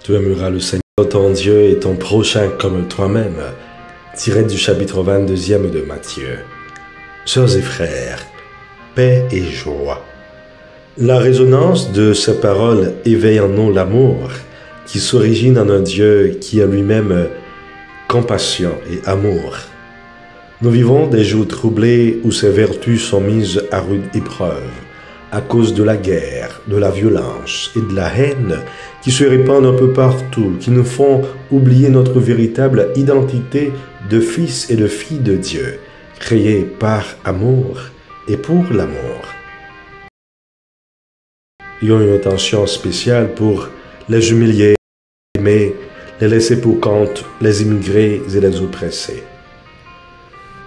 Tu aimeras le Seigneur ton Dieu et ton prochain comme toi-même. Tiré du chapitre 22e de Matthieu. Sœurs et frères, paix et joie. La résonance de ces paroles éveille en nous l'amour qui s'origine en un Dieu qui est lui-même compassion et amour. Nous vivons des jours troublés où ces vertus sont mises à rude épreuve à cause de la guerre, de la violence et de la haine qui se répandent un peu partout, qui nous font oublier notre véritable identité de fils et de filles de Dieu, créés par amour et pour l'amour. Ayons une attention spéciale pour les humiliés, les laisser pour compte, les immigrés et les oppressés.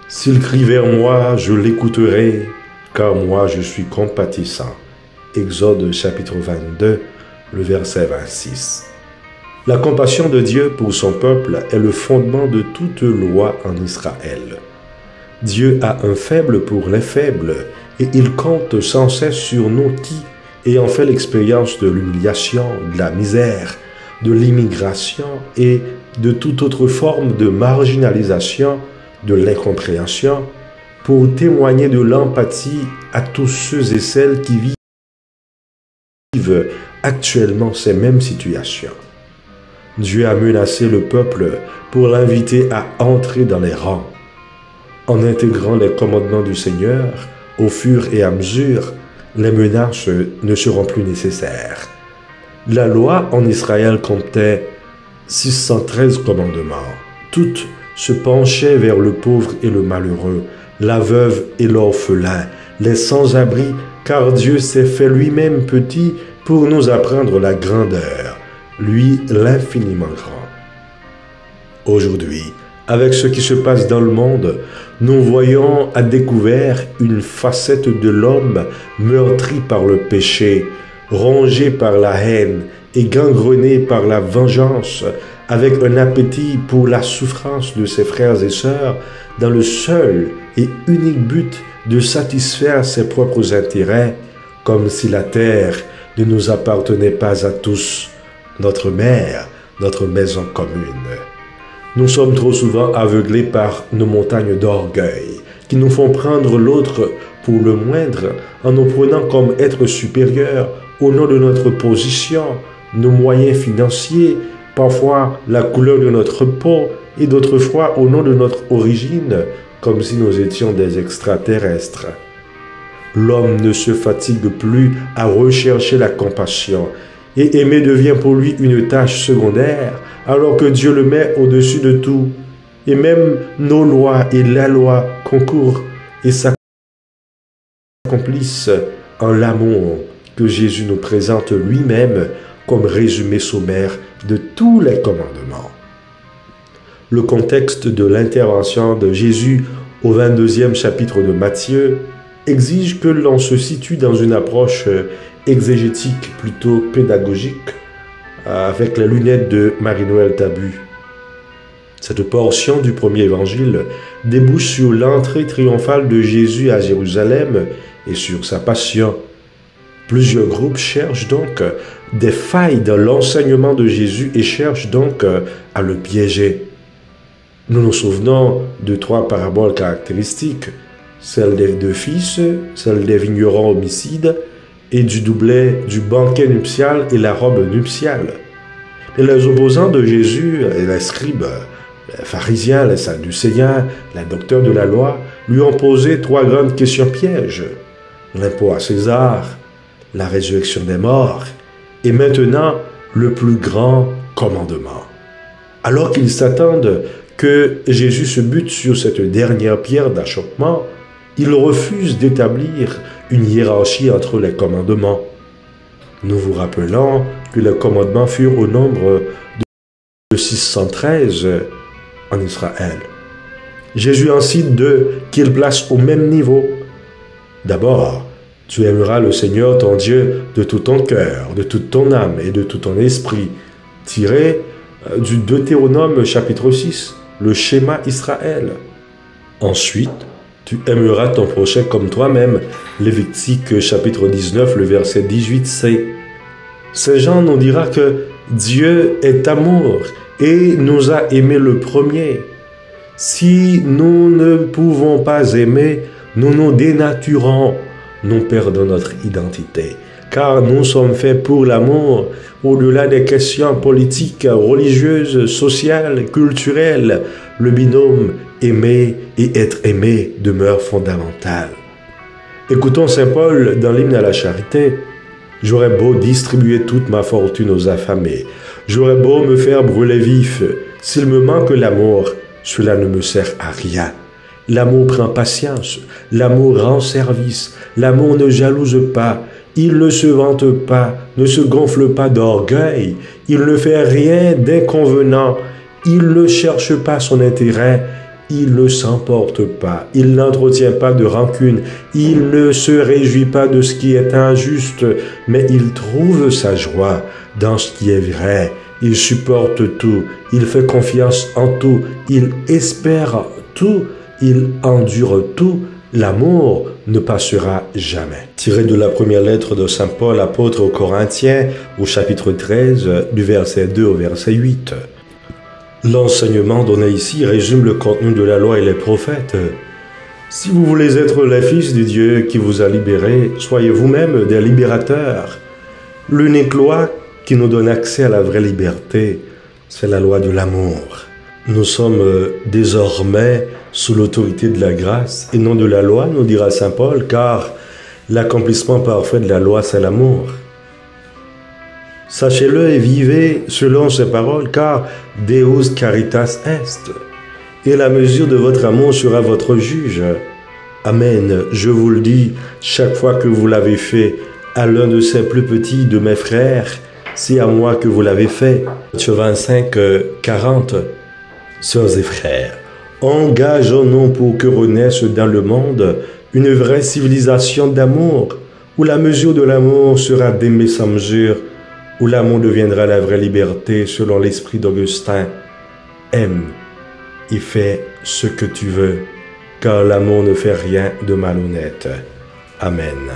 S'il crie vers moi, je l'écouterai, car moi je suis compatissant. Exode chapitre 22, le verset 26. La compassion de Dieu pour son peuple est le fondement de toute loi en Israël. Dieu a un faible pour les faibles et il compte sans cesse sur nous qui, ayant fait l'expérience de l'humiliation, de la misère, de l'immigration et de toute autre forme de marginalisation, de l'incompréhension, pour témoigner de l'empathie à tous ceux et celles qui vivent actuellement ces mêmes situations. Dieu a menacé le peuple pour l'inviter à entrer dans les rangs. En intégrant les commandements du Seigneur, au fur et à mesure, les menaces ne seront plus nécessaires. La loi en Israël comptait 613 commandements. Toutes se penchaient vers le pauvre et le malheureux, la veuve et l'orphelin, les sans-abri, car Dieu s'est fait lui-même petit pour nous apprendre la grandeur, lui l'infiniment grand. Aujourd'hui, avec ce qui se passe dans le monde, nous voyons à découvert une facette de l'homme meurtri par le péché, rongé par la haine et gangrené par la vengeance, avec un appétit pour la souffrance de ses frères et sœurs, dans le seul et unique but de satisfaire ses propres intérêts, comme si la terre ne nous appartenait pas à tous, notre mère, notre maison commune. Nous sommes trop souvent aveuglés par nos montagnes d'orgueil, qui nous font prendre l'autre pour le moindre, en nous prenant comme être supérieurs au nom de notre position, nos moyens financiers, parfois la couleur de notre peau, et d'autres fois au nom de notre origine, comme si nous étions des extraterrestres. L'homme ne se fatigue plus à rechercher la compassion, et aimer devient pour lui une tâche secondaire, alors que Dieu le met au-dessus de tout. Et même nos lois et la loi concourent et s'accomplissent en l'amour que Jésus nous présente lui-même comme résumé sommaire de tous les commandements. Le contexte de l'intervention de Jésus au 22e chapitre de Matthieu exige que l'on se situe dans une approche exégétique plutôt pédagogique avec les lunettes de Marie-Noël Tabu. Cette portion du premier évangile débouche sur l'entrée triomphale de Jésus à Jérusalem et sur sa passion. Plusieurs groupes cherchent donc des failles dans l'enseignement de Jésus et cherchent donc à le piéger. Nous nous souvenons de trois paraboles caractéristiques, celle des deux fils, celle des vignerons homicides et du doublet du banquet nuptial et la robe nuptiale. Et les opposants de Jésus, les scribes, les pharisiens, les sadducéens, les docteurs de la loi, lui ont posé trois grandes questions pièges. L'impôt à César, la résurrection des morts, et maintenant le plus grand commandement. Alors qu'ils s'attendent que Jésus se bute sur cette dernière pierre d'achoppement, ils refusent d'établir une hiérarchie entre les commandements. Nous vous rappelons que les commandements furent au nombre de 613 en Israël. Jésus en cite deux qu'il place au même niveau. D'abord, tu aimeras le Seigneur ton Dieu de tout ton cœur, de toute ton âme et de tout ton esprit. Tiré du Deutéronome chapitre 6, le schéma Israël. Ensuite, tu aimeras ton prochain comme toi-même. Lévitique chapitre 19, le verset 18c. Saint Jean nous dira que Dieu est amour et nous a aimés le premier. Si nous ne pouvons pas aimer, nous nous dénaturons, nous perdons notre identité. Car nous sommes faits pour l'amour, au-delà des questions politiques, religieuses, sociales, culturelles. Le binôme aimer et être aimé demeure fondamental. Écoutons Saint Paul dans l'hymne à la charité. J'aurais beau distribuer toute ma fortune aux affamés, j'aurais beau me faire brûler vif, s'il me manque l'amour, cela ne me sert à rien. L'amour prend patience, l'amour rend service, l'amour ne jalouse pas, il ne se vante pas, ne se gonfle pas d'orgueil, il ne fait rien d'inconvenant, il ne cherche pas son intérêt, il ne s'emporte pas, il n'entretient pas de rancune, il ne se réjouit pas de ce qui est injuste, mais il trouve sa joie dans ce qui est vrai, il supporte tout, il fait confiance en tout, il espère tout, il endure tout, l'amour ne passera jamais. Tiré de la première lettre de Saint Paul, apôtre aux Corinthiens, au chapitre 13, du verset 2 au verset 8. L'enseignement donné ici résume le contenu de la loi et les prophètes. Si vous voulez être les fils de Dieu qui vous a libérés, soyez vous-même des libérateurs. L'unique loi qui nous donne accès à la vraie liberté, c'est la loi de l'amour. Nous sommes désormais sous l'autorité de la grâce et non de la loi, nous dira Saint Paul, car l'accomplissement parfait de la loi, c'est l'amour. Sachez-le et vivez selon ces paroles, car Deus caritas est, et la mesure de votre amour sera votre juge. Amen. Je vous le dis, chaque fois que vous l'avez fait à l'un de ces plus petits de mes frères, c'est à moi que vous l'avez fait. Matthieu 25, 40. Sœurs et frères, engageons-nous pour que renaisse dans le monde une vraie civilisation d'amour, où la mesure de l'amour sera d'aimer sans mesure, où l'amour deviendra la vraie liberté selon l'esprit d'Augustin. Aime et fais ce que tu veux, car l'amour ne fait rien de malhonnête. Amen.